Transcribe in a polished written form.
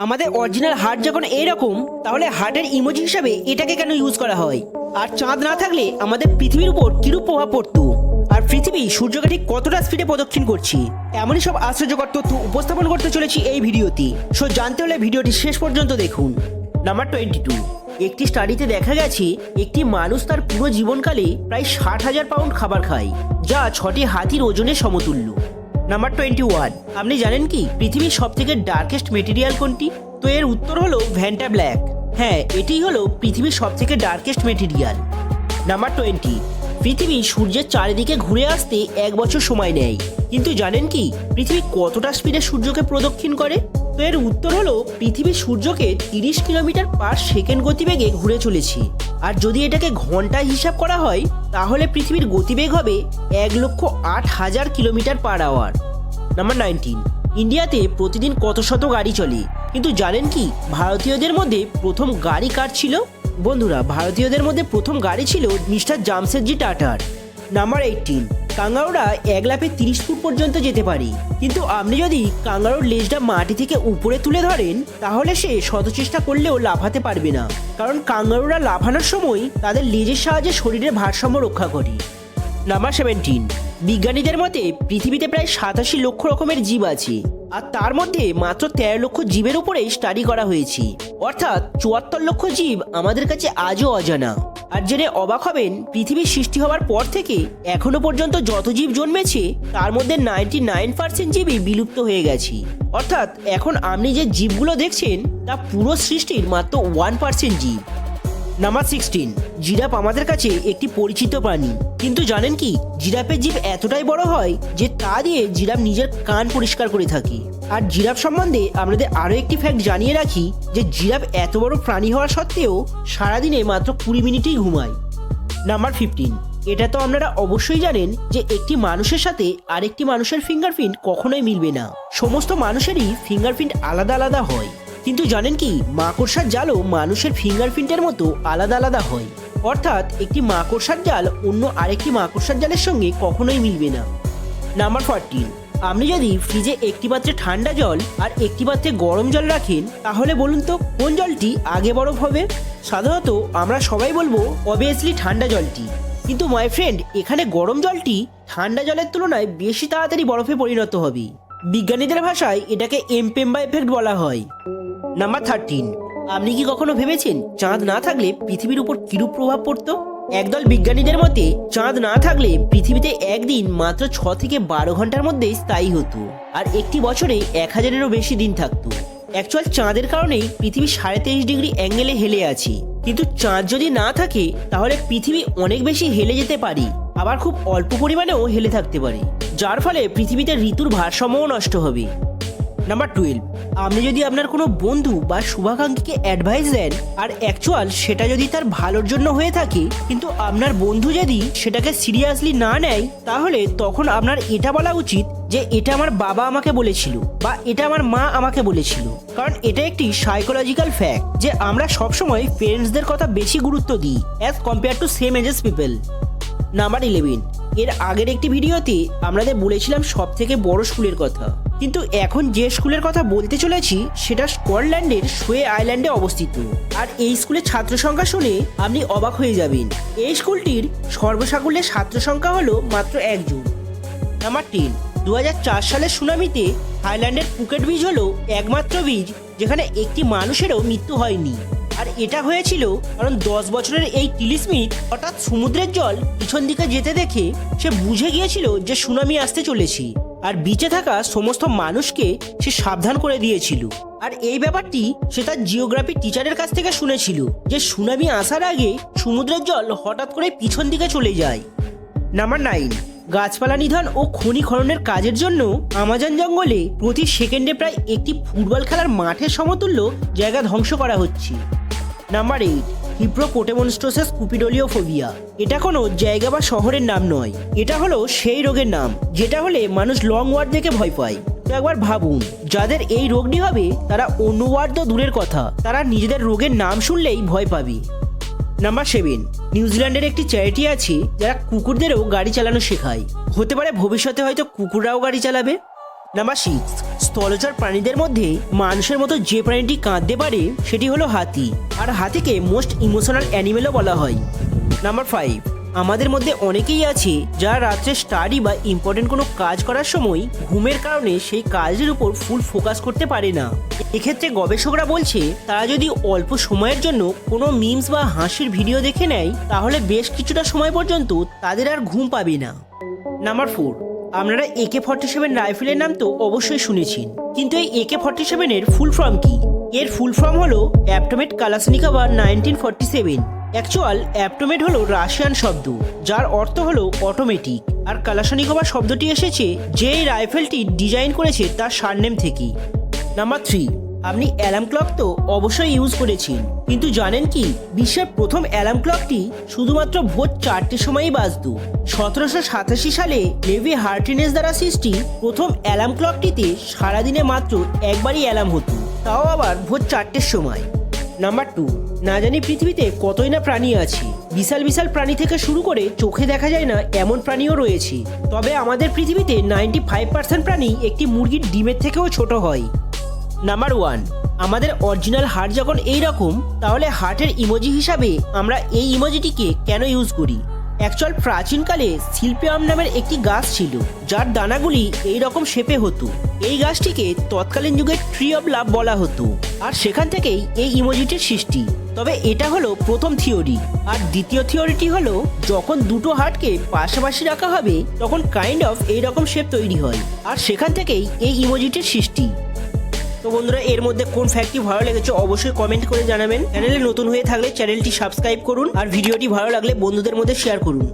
আমাদের original heart যখন এইরকম, তাহলে হার্টের ইমোজি হিসাবে এটাকে কেন ইউজ করা হয়? আর চাঁদ না থাকলে আমাদের পৃথিবীর উপর কিরূপ প্রভাব পড়তো? আর পৃথিবী সূর্যকে ঠিক কতটা স্পিডে প্রদক্ষিণ করছি? এমনই সব আশ্চর্যকর তথ্য উপস্থাপন করতে চলেছি এই ভিডিওতে। সো জানতে হলে ভিডিওটি শেষ পর্যন্ত দেখুন। নাম্বার 22, একটি স্টাডিতে দেখা গেছে একটি মানুষ তার পুরো জীবনকালে প্রায় 60,000 পাউন্ড খাবার খায়, যা 6টি হাতির ওজনের সমতুল্য। নাম্বার 21, আপনি জানেন কি পৃথিবীর সব থেকে ডার্কেস্ট মেটেরিয়াল কোনটি? তো এর উত্তর হলো ভ্যান্টা ব্ল্যাক। হ্যাঁ, এটিই হলো পৃথিবীর সব থেকে ডার্কেস্ট মেটেরিয়াল। নাম্বার 20, পৃথিবী সূর্যের চারিদিকে ঘুরে আসতে 1 বছর সময় নেয়। কিন্তু জানেন কি পৃথিবী কতটা স্পিডে সূর্যকে প্রদক্ষিণ করে? তো এর উত্তর হলো পৃথিবী সূর্যকে 30 কিলোমিটার পার সেকেন্ড গতিবেগে ঘুরে চলেছে। আর যদি এটাকে ঘন্টায় হিসাব করা হয়, তাহলে পৃথিবীর গতিবেগ হবে 1,08,000 কিলোমিটার পার আওয়ার। নাম্বার 19, ইন্ডিয়াতে প্রতিদিন কত শত গাড়ি চলে? কিন্তু জানেন কি ভারতীয়দের মধ্যে প্রথম গাড়ি কার ছিল? বন্ধুরা, ভারতীয়দের মধ্যে প্রথম গাড়ি ছিল মিস্টার জামশেদজি টাটার। নাম্বার 18, কাঙ্গারুরা 1 লাফে 30 ফুট পর্যন্ত যেতে পারে। কিন্তু আপনি যদি কাঙ্গারুর লেজটা মাটি থেকে উপরে তুলে ধরেন, তাহলে সে শত চেষ্টা করলেও লাফাতে পারবে না, কারণ কাঙ্গারুরা লাফানোর সময় তাদের লেজের সাহায্যে শরীরের ভারসাম্য রক্ষা করে। নাম্বার 17, বিজ্ঞানীদের মতে পৃথিবীতে প্রায় 87 লক্ষ রকমের জীব আছে, আর তার মধ্যে মাত্র 13 লক্ষ জীবের উপরে স্টাডি করা হয়েছে। অর্থাৎ 74 লক্ষ জীব আমাদের কাছে আজও অজানা। আর জেনে অবাক হবেন, পৃথিবীর সৃষ্টি হওয়ার পর থেকে এখনো পর্যন্ত যত জীব জন্মেছে, তার মধ্যে 99% জীবই বিলুপ্ত হয়ে গেছে। অর্থাৎ এখন আপনি যে জীবগুলো দেখছেন, তা পুরো সৃষ্টির মাত্র 1% জীব। নাম্বার 16, জিরাফ আমাদের কাছে একটি পরিচিত প্রাণী। কিন্তু জানেন কি জিরাফের জিভ এতটাই বড় হয় যে তা দিয়ে জিরাফ নিজের কান পরিষ্কার করে থাকে। আর জিরাফ সম্বন্ধে আপনাদের আরও একটি ফ্যাক্ট জানিয়ে রাখি, যে জিরাফ এত বড় প্রাণী হওয়া সত্ত্বেও সারাদিনে মাত্র 20 মিনিটই ঘুমায়। নাম্বার 15, এটা তো আপনারা অবশ্যই জানেন যে একটি মানুষের সাথে আরেকটি মানুষের ফিঙ্গারপ্রিন্ট কখনোই মিলবে না। সমস্ত মানুষেরই ফিঙ্গারপ্রিন্ট আলাদা আলাদা হয়। কিন্তু জানেন কি মাকড়সার জালও মানুষের ফিঙ্গারপ্রিন্টের মতো আলাদা আলাদা হয়। অর্থাৎ একটি মাকড়সার জাল অন্য আরেকটি মাকড়সার জালের সঙ্গে কখনোই মিলবে না। নাম্বার 14, আপনি যদি ফ্রিজে একটি পাত্রে ঠান্ডা জল আর একটি পাত্রে গরম জল রাখেন, তাহলে বলুন তো কোন জলটি আগে বরফ হবে? সাধারণত আমরা সবাই বলবো অবভিয়াসলি ঠান্ডা জলটি। কিন্তু মাই ফ্রেন্ড, এখানে গরম জলটি ঠান্ডা জলের তুলনায় বেশি তাড়াতাড়ি বরফে পরিণত হবে। বিজ্ঞানীদের ভাষায় এটাকে এমপেম্বা এফেক্ট বলা হয়। নাম্বার 13, আপনি কি কখনো ভেবেছেন চাঁদ না থাকলে পৃথিবীর উপর কিরূপ প্রভাব পড়তো? একদল বিজ্ঞানীদের মতে চাঁদ না থাকলে পৃথিবীতে একদিন মাত্র 6 থেকে 12 ঘন্টার মধ্যে স্থায়ী হতো, আর একটি বছরে 1000-এরও বেশি দিন থাকতো। অ্যাকচুয়াল চাঁদের কারণেই পৃথিবী 23.5 ডিগ্রি অ্যাঙ্গেলে হেলে আছে। কিন্তু চাঁদ যদি না থাকে, তাহলে পৃথিবী অনেক বেশি হেলে যেতে পারে, আবার খুব অল্প পরিমাণেও হেলে থাকতে পারে, যার ফলে পৃথিবীতে ঋতুর ভারসাম্যও নষ্ট হবে। নাম্বার 12, আপনি যদি আপনার কোনো বন্ধু বা শুভাকাঙ্ক্ষীকে অ্যাডভাইস দেন, আর অ্যাকচুয়াল সেটা যদি তার ভালোর জন্য হয়ে থাকে, কিন্তু আপনার বন্ধু যদি সেটাকে সিরিয়াসলি না নেয়, তাহলে তখন আপনার এটা বলা উচিত যে এটা আমার বাবা আমাকে বলেছিল, বা এটা আমার মা আমাকে বলেছিল। কারণ এটা একটি সাইকোলজিক্যাল ফ্যাক্ট যে আমরা সবসময় পেরেন্টসদের কথা বেশি গুরুত্ব দিই as compare to same ages people. Number 11, এর আগের একটি ভিডিওতে আপনাদের বলেছিলাম সব থেকে বড় স্কুলের কথা, কিন্তু এখন যে স্কুলের কথা বলতে চলেছি সেটা স্কটল্যান্ডের সোয়ে আইল্যান্ডে অবস্থিত। আর এই স্কুলের ছাত্র সংখ্যা শুনে আপনি অবাক হয়ে যাবেন। এই স্কুলটির সর্বসাকুল্যে ছাত্র সংখ্যা হলো মাত্র 1 জন। নাম্বার 10, 2004 সালের সুনামিতে থাইল্যান্ডের ফুকেট বিচ হলো একমাত্র বিচ যেখানে একটি মানুষেরও মৃত্যু হয়নি। আর এটা হয়েছিল কারণ 10 বছরের এই টিলি স্মিথ হঠাৎ সমুদ্রের জল পিছন দিকে যেতে দেখে সে বুঝে গিয়েছিল যে সুনামি আসতে চলেছে, আর বিচে থাকা সমস্ত মানুষকে সে সাবধান করে দিয়েছিল। আর এই ব্যাপারটি সে তার জিওগ্রাফি টিচারের কাছ থেকে শুনেছিল, যে সুনামি আসার আগে সমুদ্রের জল হঠাৎ করে পিছন দিকে চলে যায়। নাম্বার 9, গাছপালা নিধন ও খনি খননের কাজের জন্য আমাজন জঙ্গলে প্রতি সেকেন্ডে প্রায় একটি ফুটবল খেলার মাঠের সমতুল্য জায়গা ধ্বংস করা হচ্ছে। নাম্বার 8, হিপ্রোপোটেমনস্টোসিস কুপিডোলিওফোবিয়া। এটা কোনো জায়গা বা শহরের নাম নয়, এটা হলো সেই রোগের নাম যেটা হলে মানুষ লং ওয়ার্ড দেখে ভয় পায়। তো একবার ভাবুন, যাদের এই রোগটি হবে তারা অন্য ওয়ার্ড তো দূরের কথা, তারা নিজেদের রোগের নাম শুনলেই ভয় পাবে। নাম্বার 7, নিউজিল্যান্ডের একটি চ্যারিটি আছে যারা কুকুরদেরও গাড়ি চালানো শেখায়। হতে পারে ভবিষ্যতে হয়তো কুকুররাও গাড়ি চালাবে। নাম্বার 6, স্থলচর প্রাণীদের মধ্যে মানুষের মতো যে প্রাণীটি কাঁদতে পারে সেটি হলো হাতি। আর হাতিকে মোস্ট ইমোশনাল অ্যানিমেলও বলা হয়। নাম্বার 5, আমাদের মধ্যে অনেকেই আছে যারা রাত্রে স্টাডি বা ইম্পর্টেন্ট কোনো কাজ করার সময় ঘুমের কারণে সেই কাজের উপর ফুল ফোকাস করতে পারে না। এক্ষেত্রে গবেষকরা বলছে তারা যদি অল্প সময়ের জন্য কোনো মিমস বা হাসির ভিডিও দেখে নেয় তাহলে বেশ কিছুটা সময় পর্যন্ত তাদের আর ঘুম পাবে না। নাম্বার 4, আপনারা AK-47 রাইফেলের নাম তো অবশ্যই শুনেছেন, কিন্তু এই AK-47 এর ফুল ফর্ম কি? এর ফুল ফর্ম হলো অ্যাপটোমেট কালাশনিকোভ 1947। অ্যাকচুয়াল অ্যাপটোমেট হলো রাশিয়ান শব্দ যার অর্থ হলো অটোমেটিক, আর কালাশনিকোভ শব্দটি এসেছে যে এই রাইফেলটি ডিজাইন করেছে তার সারনেম থেকে। নাম্বার 3, আপনি অ্যালার্ম ক্লক তো অবশ্যই ইউজ করেছেন, কিন্তু জানেন কি বিশ্বের প্রথম অ্যালার্ম ক্লকটি শুধুমাত্র ভোর 4টের সময়ই বাজত। 1787 সালে লেভি হার্টিনেস দ্বারা সৃষ্টি প্রথম অ্যালার্ম ক্লকটিতে সারাদিনে মাত্র একবারই অ্যালার্ম হতো, তাও আবার ভোর 4টের সময়। নাম্বার 2, না জানি পৃথিবীতে কতই না প্রাণী আছে। বিশাল বিশাল প্রাণী থেকে শুরু করে চোখে দেখা যায় না এমন প্রাণীও রয়েছে। তবে আমাদের পৃথিবীতে 95% প্রাণী একটি মুরগির ডিমের থেকেও ছোট হয়। নাম্বার 1, আমাদের অরিজিনাল হার্ট যখন এই রকম, তাহলে হার্টের ইমোজি হিসাবে আমরা এই ইমোজিটিকে কেন ইউজ করি? অ্যাকচুয়াল প্রাচীনকালে শিল্পিয়াম নামের একটি গাছ ছিল যার দানাগুলি এই রকম শেপে হতো। এই গাছটিকে তৎকালীন যুগে ট্রি অফ লাভ বলা হতো, আর সেখান থেকেই এই ইমোজিটির সৃষ্টি। তবে এটা হলো প্রথম থিওরি, আর দ্বিতীয় থিওরিটি হলো যখন দুটো হার্টকে পাশাপাশি রাখা হবে তখন কাইন্ড অফ এই রকম শেপ তৈরি হয়, আর সেখান থেকেই এই ইমোজিটির সৃষ্টি। তো বন্ধুরা, এর মধ্যে কোন ফ্যাক্টটি ভালো লেগেছে অবশ্যই কমেন্ট করে জানাবেন। চ্যানেলে নতুন হয়ে থাকলে চ্যানেলটি সাবস্ক্রাইব করুন, আর ভিডিওটি ভালো লাগলে বন্ধুদের মধ্যে শেয়ার করুন।